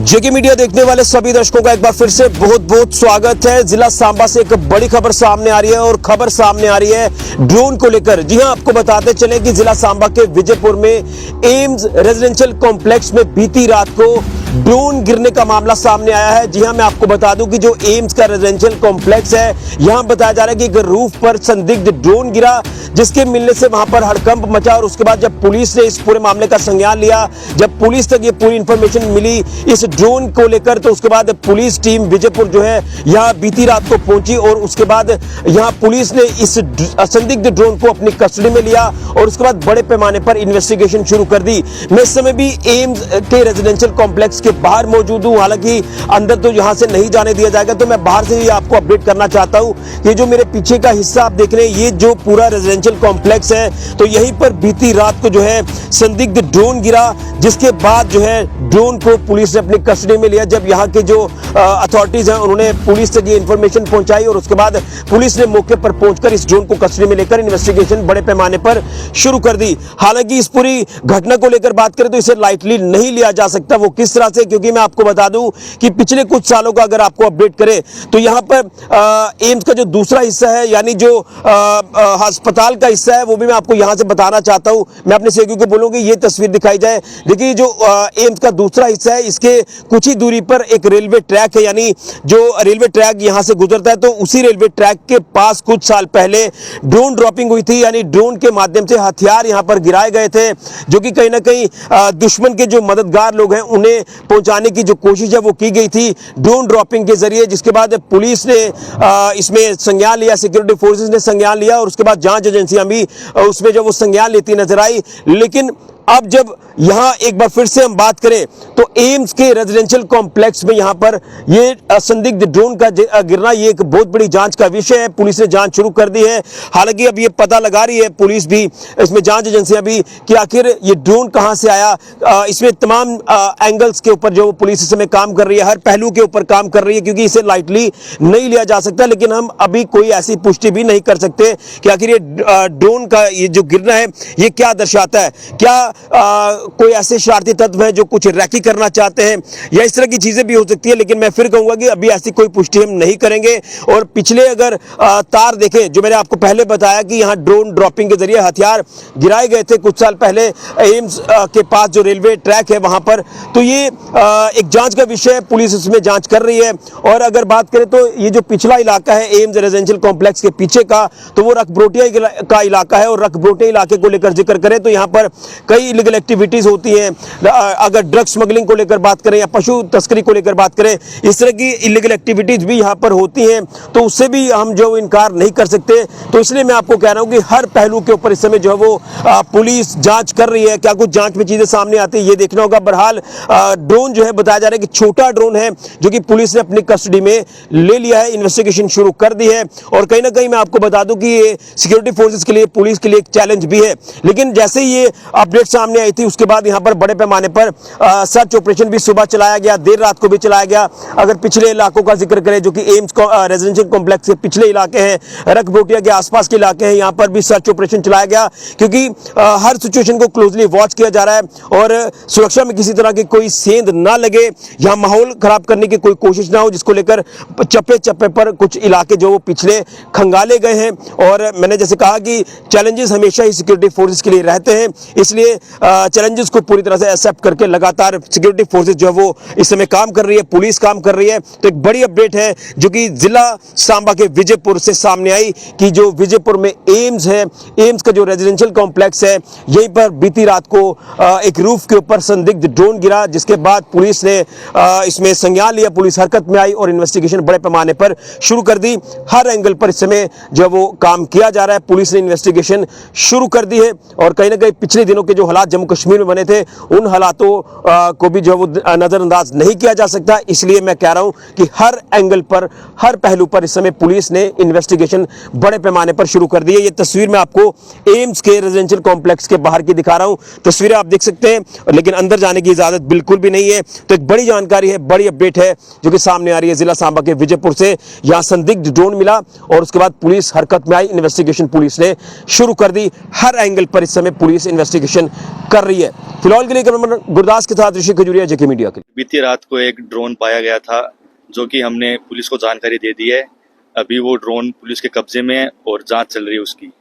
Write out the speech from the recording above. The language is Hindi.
जेके मीडिया देखने वाले सभी दर्शकों का एक बार फिर से बहुत बहुत स्वागत है। जिला सांबा से एक बड़ी खबर सामने आ रही है और खबर सामने आ रही है ड्रोन को लेकर। जी हां, आपको बताते चले कि जिला सांबा के विजयपुर में एम्स रेजिडेंशियल कॉम्प्लेक्स में बीती रात को ड्रोन गिरने का मामला सामने आया है। जी हां, मैं आपको बता दूं कि जो एम्स का रेजिडेंशियल कॉम्प्लेक्स है, यहां बताया जा रहा है कि एक रूफ पर संदिग्ध ड्रोन गिरा, जिसके मिलने से वहां पर हड़कंप मचा। और उसके बाद जब पुलिस ने इस पूरे मामले का संज्ञान लिया, जब पुलिस तक ये पूरी इंफॉर्मेशन मिली इस ड्रोन को लेकर, तो उसके बाद पुलिस टीम विजयपुर जो है यहाँ बीती रात को पहुंची और उसके बाद यहाँ पुलिस ने इस संदिग्ध ड्रोन को अपनी कस्टडी में लिया और उसके बाद बड़े पैमाने पर इन्वेस्टिगेशन शुरू कर दी। मैं इस समय भी एम्स के रेजिडेंशियल कॉम्प्लेक्स के बाहर मौजूद हूँ। हालांकि अंदर तो यहाँ से नहीं जाने दिया जाएगा, तो मैं बाहर से ही आपको अपडेट करना चाहता हूँ कि जो मेरे पीछे का हिस्सा आप देख रहे हैं, ये जो पूरा रेजिडेंशियल कॉम्प्लेक्स है, तो यहीं पर बीती रात को जो है संदिग्ध ड्रोन गिरा, जिसके बाद जो है ड्रोन को पुलिस ने अपनी कस्टडी में लिया। जब यहाँ के जो अथॉरिटीज हैं, उन्होंने पुलिस तक ये इंफॉर्मेशन पहुंचाई और उसके बाद पुलिस ने मौके पर पहुंचकर इस ड्रोन को कस्टडी में लेकर इन्वेस्टिगेशन बड़े पैमाने पर शुरू कर दी। हालांकि इस पूरी घटना को लेकर बात करें तो इसे लाइटली नहीं लिया जा सकता। वो किस तरह से, क्योंकि मैं आपको बता दूं कि पिछले कुछ सालों का अगर आपको अपडेट करें तो यहाँ पर एम्स का जो दूसरा हिस्सा है, यानी जो अस्पताल का हिस्सा है, वो भी मैं आपको यहाँ से बताना चाहता हूँ। मैं अपने सहयोगी को बोलूंगी ये तस्वीर दिखाई जाए। देखिए, जो एम्स का दूसरा हिस्सा है, इसके कुछ ही दूरी पर एक रेलवे ट्रैक है, यानी जो रेलवे ट्रैक यहाँ से गुजरता है, तो उसी रेलवे ट्रैक के पास कुछ साल पहले ड्रोन ड्रॉपिंग हुई थी। यानी ड्रोन के माध्यम से हथियार यहाँ पर गिराए गए थे, जो कि कहीं ना कहीं दुश्मन के जो मददगार लोग हैं उन्हें पहुंचाने की जो कोशिश है वो की गई थी ड्रोन ड्रॉपिंग के जरिए। जिसके बाद पुलिस ने इसमें संज्ञान लिया, सिक्योरिटी फोर्सेस ने संज्ञान लिया और उसके बाद जांच एजेंसियां भी उसमें जो वो संज्ञान लेती नजर आई। लेकिन अब जब यहाँ एक बार फिर से हम बात करें तो एम्स के रेजिडेंशियल कॉम्प्लेक्स में यहाँ पर ये संदिग्ध ड्रोन का गिरना, ये एक बहुत बड़ी जांच का विषय है। पुलिस ने जांच शुरू कर दी है। हालांकि अब ये पता लगा रही है पुलिस भी, इसमें जांच एजेंसियां भी, कि आखिर ये ड्रोन कहां से आया। इसमें तमाम एंगल्स के ऊपर जो पुलिस इस समय काम कर रही है, हर पहलू के ऊपर काम कर रही है, क्योंकि इसे लाइटली नहीं लिया जा सकता। लेकिन हम अभी कोई ऐसी पुष्टि भी नहीं कर सकते कि आखिर ये ड्रोन का ये जो गिरना है ये क्या दर्शाता है। क्या कोई ऐसे शरारती तत्व हैं जो कुछ रैकी करना चाहते हैं, या इस तरह की चीजें भी हो सकती है। लेकिन मैं फिर कहूंगा कि अभी ऐसी कोई पुष्टि हम नहीं करेंगे। और पिछले अगर तार देखें, जो मैंने आपको पहले बताया कि यहाँ ड्रोन ड्रॉपिंग के जरिए हथियार गिराए गए थे कुछ साल पहले एम्स के पास जो रेलवे ट्रैक है वहां पर, तो ये एक जांच का विषय है। पुलिस इसमें जांच कर रही है। और अगर बात करें तो ये जो पिछला इलाका है एम्स रेजिडेंशियल कॉम्प्लेक्स के पीछे का, तो वो रकब्रोटिया का इलाका है। और रकब्रोटिया इलाके को लेकर जिक्र करें तो यहाँ पर कई इलीगल एक्टिविटीज होती हैं। अगर ड्रग स्मगलिंग को लेकर बात करें या पशु तस्करी को लेकर बात करें, इस तरह की इलीगल एक्टिविटीज भी यहाँ पर होती हैं, तो उससे भी हम जो इनकार नहीं कर सकते। तो इसलिए मैं आपको कह रहा हूँ कि हर पहलू के ऊपर इस समय जो है वो पुलिस जांच कर रही है। क्या कुछ जांच में चीजें सामने आती है ये देखना होगा। बहरहाल ड्रोन जो है बताया जा रहा है कि छोटा ड्रोन है, जो कि पुलिस ने अपनी कस्टडी में ले लिया है, इन्वेस्टिगेशन शुरू कर दी है। और कहीं ना कहीं मैं आपको बता दूं कि ये सिक्योरिटी फोर्सेस के लिए, पुलिस के लिए एक चैलेंज भी है। लेकिन जैसे ही ये अपडेट सामने आई थी, उसके बाद यहाँ पर बड़े पैमाने पर सर्च ऑपरेशन भी सुबह चलाया गया, देर रात को भी चलाया गया। अगर पिछले इलाकों का जिक्र करें, जो कि एम्स रेजिडेंशियल कॉम्प्लेक्स के पिछले इलाके हैं, रकब्रोटिया के आसपास के इलाके हैं, यहाँ पर भी सर्च ऑपरेशन चलाया गया, क्योंकि हर सिचुएशन को क्लोजली वॉच किया जा रहा है और सुरक्षा में किसी तरह की कोई सेंध ना लगे, यहाँ माहौल खराब करने की कोई कोशिश ना हो, जिसको लेकर चप्पे चप्पे पर कुछ इलाके जो वो पिछले खंगाले गए हैं। और मैंने जैसे कहा कि चैलेंजेस हमेशा ही सिक्योरिटी फोर्सेस के लिए रहते हैं, इसलिए चैलेंजेस को पूरी तरह से एक्सेप्ट करके लगातार सिक्योरिटी फोर्सेस जो है वो इस समय काम कर रही है, पुलिस काम कर रही है। तो एक बड़ी अपडेट है जो कि जिला सांबा के विजयपुर से सामने आई कि जो विजयपुर में एम्स है, एम्स का जो रेजिडेंशियल कॉम्प्लेक्स है, यहीं पर बीती रात को एक रूफ के ऊपर संदिग्ध ड्रोन गिरा, जिसके बाद पुलिस ने इसमें संज्ञान लिया, पुलिस हरकत में आई और इन्वेस्टिगेशन बड़े पैमाने पर शुरू कर दी। हर एंगल पर इस समय जो वो काम किया जा रहा है, पुलिस ने इन्वेस्टिगेशन शुरू कर दी है। और कहीं ना कहीं पिछले दिनों के जो हालात जम्मू कश्मीर में बने थे, उन हालातों को भी जो वो नजरअंदाज नहीं किया जा सकता। इसलिए मैं कह रहा हूं कि हर एंगल पर, हर पहलू पर इस समय पुलिस ने इन्वेस्टिगेशन बड़े पैमाने पर शुरू कर दी है। ये तस्वीर मैं आपको एम्स के रेजिडेंशियल कॉम्प्लेक्स के बाहर की दिखा रहा हूं, तस्वीरें आप देख सकते हैं, लेकिन अंदर जाने की इजाजत बिल्कुल भी नहीं है। तो एक बड़ी जानकारी है, बड़ी अपडेट है जो कि सामने आ रही है जिला सांबा के विजयपुर से। यहां संदिग्ध ड्रोन मिला और उसके बाद पुलिस हरकत में आई, इन्वेस्टिगेशन पुलिस ने शुरू कर दी। हर एंगल पर इस समय पुलिस इन्वेस्टिगेशन कर रही है। फिलहाल के लिए कैमरामैन गुरदास के साथ ऋषि खजूरिया, जेके मीडिया के लिए। बीती रात को एक ड्रोन पाया गया था, जो कि हमने पुलिस को जानकारी दे दी है। अभी वो ड्रोन पुलिस के कब्जे में है और जांच चल रही है उसकी।